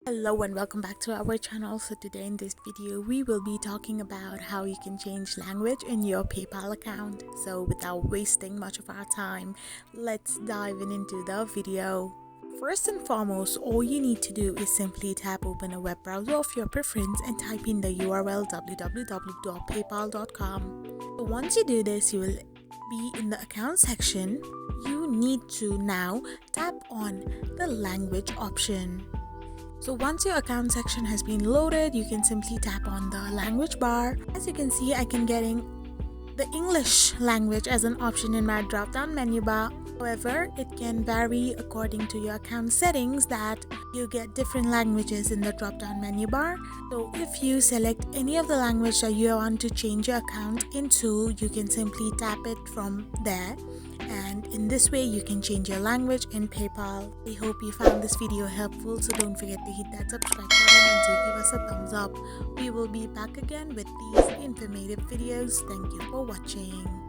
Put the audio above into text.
Hello and welcome back to our channel. So today in this video we will be talking about how you can change language in your PayPal account. So without wasting much of our time, let's dive into the video. First and foremost, all you need to do is simply tap open a web browser of your preference and type in the URL www.paypal.com. So once you do this, you will be in the account section. You need to now tap on the language option. So once your account section has been loaded, you can simply tap on the language bar. As you can see, I can getting the English language as an option in my drop down menu bar. However, it can vary according to your account settings that you get different languages in the drop down menu bar. So if you select any of the language that you want to change your account into, you can simply tap it from there. And in this way you can change your language in PayPal. I hope you found this video helpful, so don't forget to hit that subscribe button and to give us a thumbs up. We will be back again with these informative videos. Thank you for watching.